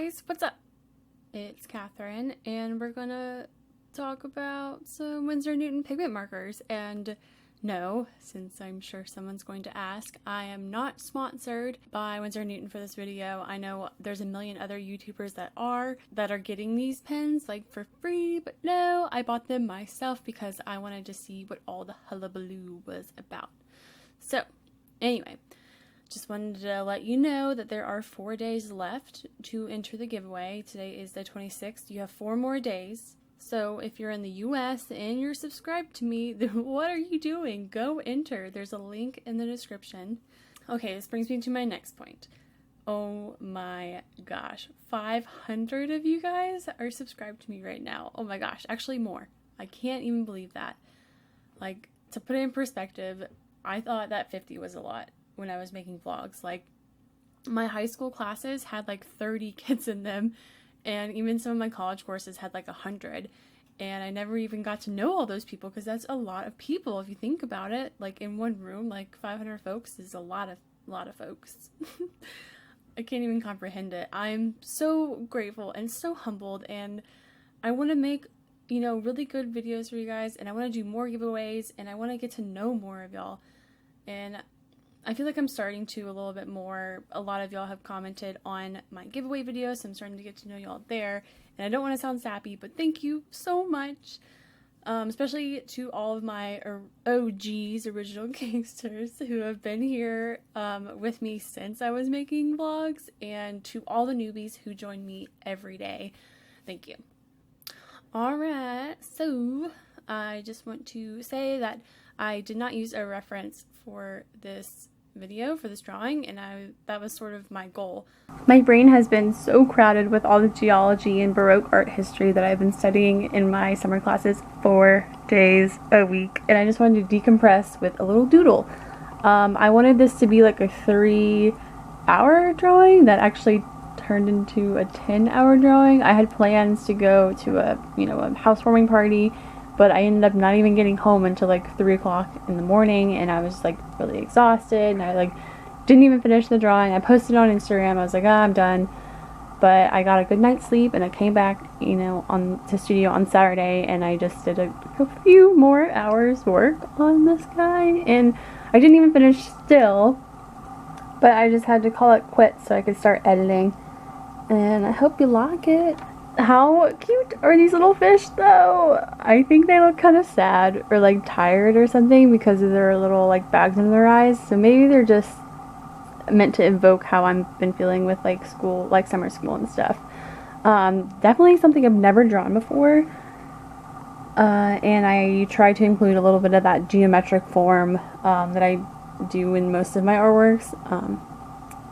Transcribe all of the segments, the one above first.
guys, what's up? It's Catherine, and we're gonna talk about some Winsor and Newton pigment markers. And no, since I'm sure someone's going to ask, I am not sponsored by Winsor and Newton for this video. I know there's a million other YouTubers that are getting these pens like for free, but no, I bought them myself because I wanted to see what all the hullabaloo was about. So anyway, just wanted to let you know that there are 4 days left to enter the giveaway. Today is the 26th. You have 4 more days. So if you're in the US and you're subscribed to me, then what are you doing? Go enter. There's a link in the description. Okay, this brings me to my next point. Oh my gosh, 500 of you guys are subscribed to me right now. Oh my gosh, actually more. I can't even believe that. Like, to put it in perspective, I thought that 50 was a lot when I was making vlogs. Like, my high school classes had like 30 kids in them, and even some of my college courses had like 100, and I never even got to know all those people because that's a lot of people if you think about it. Like, in one room, like 500 folks is a lot of folks. I can't even comprehend it. I'm so grateful and so humbled, and I want to make, you know, really good videos for you guys, and I want to do more giveaways, and I want to get to know more of y'all. And I feel like I'm starting to a little bit more. A lot of y'all have commented on my giveaway videos, so I'm starting to get to know y'all there. And I don't want to sound sappy, but thank you so much. Especially to all of my OGs, original gangsters, who have been here with me since I was making vlogs, and to all the newbies who join me every day. Thank you. Alright, so I just want to say that I did not use a reference for this video, for this drawing, and that was sort of my goal. My brain has been so crowded with all the geology and Baroque art history that I've been studying in my summer classes 4 days a week, and I just wanted to decompress with a little doodle. I wanted this to be like a 3-hour drawing that actually turned into a 10-hour drawing. I had plans to go to a housewarming party, but I ended up not even getting home until like 3 o'clock in the morning, and I was like really exhausted, and I like didn't even finish the drawing. I posted on Instagram. I was like, I'm done. But I got a good night's sleep, and I came back, you know, to studio on Saturday, and I just did a few more hours work on this guy, and I didn't even finish still, but I just had to call it quits so I could start editing, and I hope you like it. How cute are these little fish though? I think they look kind of sad or like tired or something because of their little like bags under their eyes. So maybe they're just meant to evoke how I've been feeling with like school, like summer school and stuff. Definitely something I've never drawn before. And I try to include a little bit of that geometric form that I do in most of my artworks.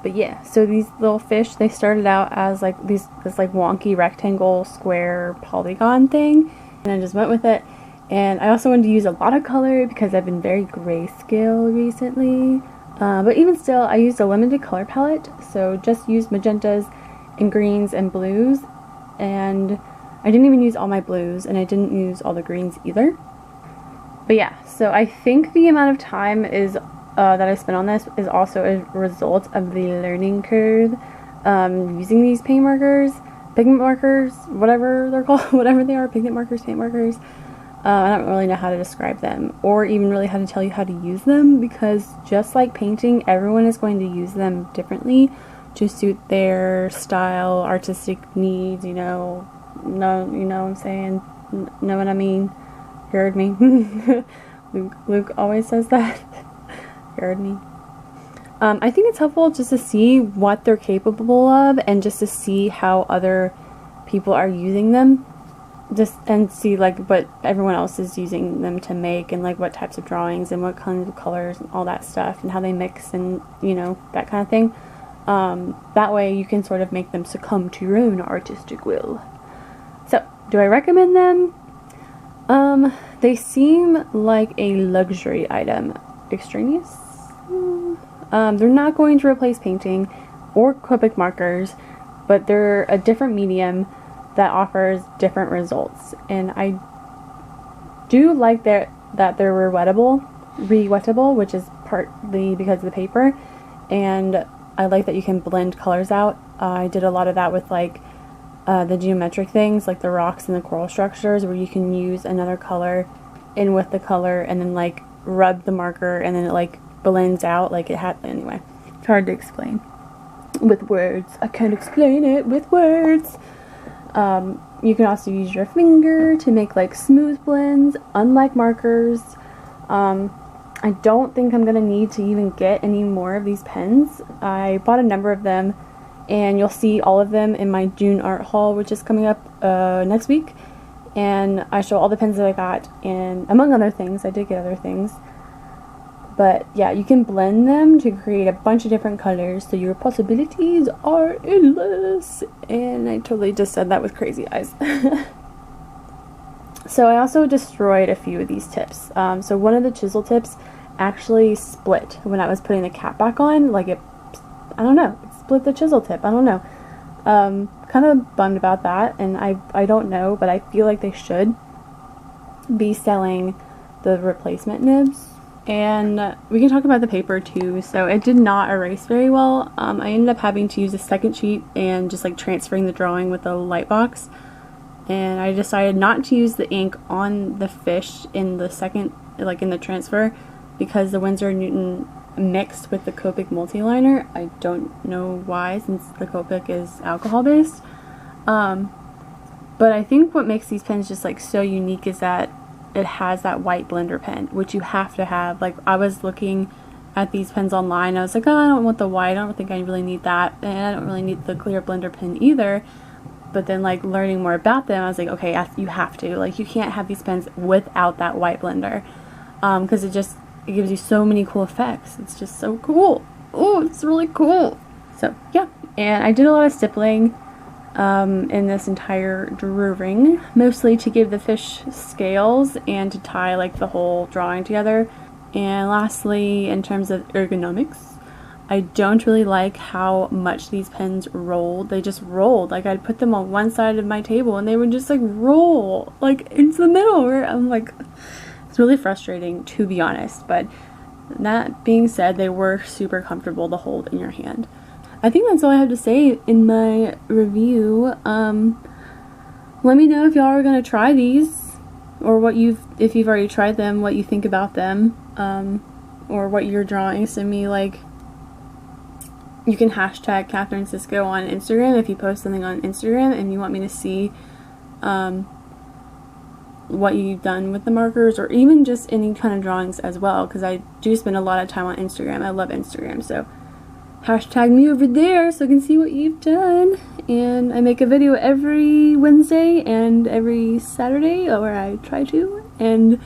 But yeah, so these little fish, they started out as like this like wonky rectangle square polygon thing, and I just went with it. And I also wanted to use a lot of color because I've been very grayscale recently, but even still I used a limited color palette, so just used magentas and greens and blues, and I didn't even use all my blues, and I didn't use all the greens either. But yeah, so I think the amount of time is that I spent on this is also a result of the learning curve using these pigment markers, whatever they're called, whatever they are, pigment markers, paint markers. I don't really know how to describe them, or even really how to tell you how to use them, because just like painting, everyone is going to use them differently to suit their style, artistic needs, you know what I'm saying? Know what I mean? You heard me? Luke always says that. Heard me. I think it's helpful just to see what they're capable of, and just to see how other people are using them, and see like what everyone else is using them to make, and like what types of drawings and what kinds of colors and all that stuff, and how they mix, and you know, that kind of thing. That way you can sort of make them succumb to your own artistic will. So, do I recommend them? They seem like a luxury item. Extraneous? They're not going to replace painting or Copic markers, but they're a different medium that offers different results, and I do like that they're rewettable, which is partly because of the paper, and I like that you can blend colors out I did a lot of that with like the geometric things, like the rocks and the coral structures, where you can use another color in with the color and then like rub the marker and then it like blends out like it had. Anyway, it's hard to explain with words. I can't explain it with words. You can also use your finger to make like smooth blends, unlike markers. I don't think I'm gonna need to even get any more of these pens. I bought a number of them, and you'll see all of them in my June art haul, which is coming up next week. And I show all the pens that I got, and among other things, I did get other things. But yeah, you can blend them to create a bunch of different colors, so your possibilities are endless. And I totally just said that with crazy eyes. So I also destroyed a few of these tips. So one of the chisel tips actually split when I was putting the cap back on. Like it, I don't know, it split the chisel tip. I don't know. Kind of bummed about that, and I don't know, but I feel like they should be selling the replacement nibs. And we can talk about the paper too. So it did not erase very well. I ended up having to use a second sheet and just like transferring the drawing with the light box. And I decided not to use the ink on the fish in the second, like in the transfer, because the Winsor and Newton mixed with the Copic multi-liner. I don't know why, since the Copic is alcohol based. But I think what makes these pens just like so unique is that it has that white blender pen, which you have to have. Like, I was looking at these pens online, I was like, oh, I don't want the white, I don't think I really need that, and I don't really need the clear blender pen either. But then like learning more about them, I was like, okay, you have to. Like, you can't have these pens without that white blender, because it gives you so many cool effects. It's just so cool. Oh, it's really cool. So yeah, and I did a lot of stippling in this entire drawing, mostly to give the fish scales and to tie like the whole drawing together. And lastly, in terms of ergonomics, I don't really like how much these pens rolled. They just rolled. Like, I'd put them on one side of my table and they would just like roll like into the middle, where I'm like, it's really frustrating, to be honest. But that being said, they were super comfortable to hold in your hand. I think that's all I have to say in my review. Let me know if y'all are gonna try these, or if you've already tried them, what you think about them, or what you're drawing. Send me, like, you can hashtag Catherine Cisco on Instagram if you post something on Instagram and you want me to see what you've done with the markers, or even just any kind of drawings as well, because I do spend a lot of time on Instagram. I love Instagram, so hashtag me over there so I can see what you've done. And I make a video every Wednesday and every Saturday, or I try to. And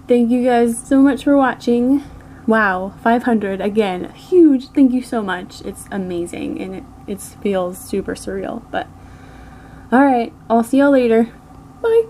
thank you guys so much for watching. Wow, 500 again, huge. Thank you so much. It's amazing, and it feels super surreal. But alright, I'll see y'all later. Bye.